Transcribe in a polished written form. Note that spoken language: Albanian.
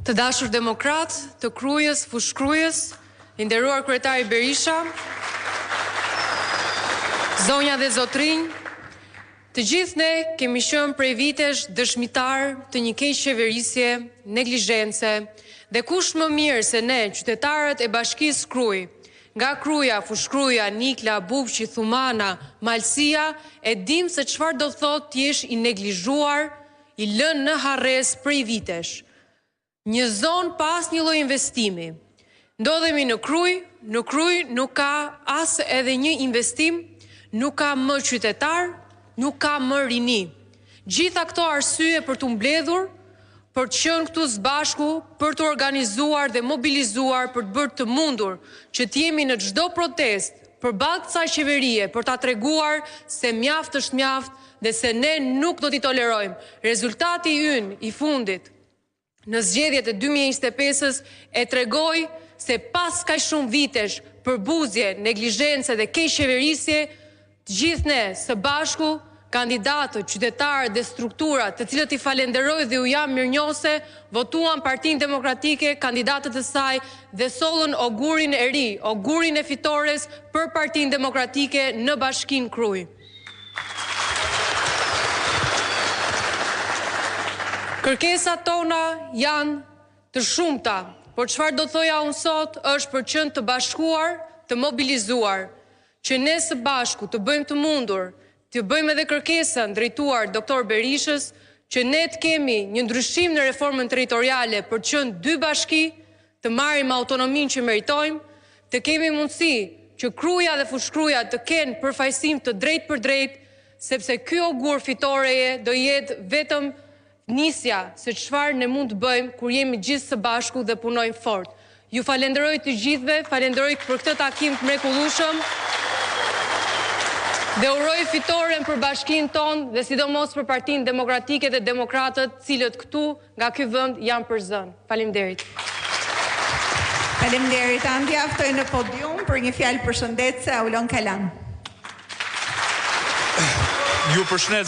Të dashur demokrat, të Krujës, Fushkrujës, i nderuar kryetari Berisha, zonja dhe zotrinj, të gjithë ne kemi qenë prej vitesh dëshmitar të një keq qeverisje, neglizhence, dhe kush më mirë se ne, qytetarët e Bashkisë Krujë, nga Kruja, Fushkruja, Nikla, Bubqi, Thumana, Malësia, e dim se çfarë do thotë të jesh i neglizhuar, i lënë në harres prej vitesh. Një zonë pas një lloj investimi. Ndodhemi në Krujë nuk ka as edhe një investim, nuk ka më qytetar, nuk ka më rini. Gjitha këto arsye për të mbledhur, për të qenë këtu së bashku, për të organizuar dhe mobilizuar, për të bërë të mundur që të jemi në çdo protest përballë kësaj qeverie, për ta treguar se mjaft është mjaft dhe se ne nuk do t'i tolerojmë. Rezultati ynë i fundit në zgjedhjet e 2025-s e tregoi se pas kaq shumë vitesh përbuzje, neglizhence dhe keq qeverisje, të gjithë ne së bashku, kandidatët, qytetarët dhe strukturat, të cilët i falenderoj dhe u jam mirënjohëse, votuan Partinë Demokratike, kandidatët e saj dhe sollën augurin e ri, augurin e fitores për Partinë Demokratike në Bashkinë Krujë. Kërkesat tona janë të shumta, por çfarë do thoja unë sot është për qenë të bashkuar, të mobilizuar, që ne së bashku të bëjmë të mundur, të bëjmë edhe kërkesën drejtuar doktor Berishës, që ne të kemi një ndryshim në reformën territoriale për të qenë dy bashki, të marrim autonominë që meritojmë, të kemi mundësi që Kruja dhe Fushkruja të kenë përfaqësim të drejtë për drejtë, sepse ky augur fitoreje do jetë vetëm nisja se çfarë ne mund të bëjmë kur jemi gjithë së bashku dhe punojmë fort. Ju falenderoj të gjithëve, falenderoj për këtë takim të mrekullueshëm dhe uroj fitoren për bashkinë tonë dhe sidomos për Partinë Demokratike dhe Demokratët, cilët këtu nga ky vend janë për zënë. Faleminderit. Faleminderit. Andja ftoj në podium për një fjalë përshëndetëse Aulon Kalan. Ju përshëndet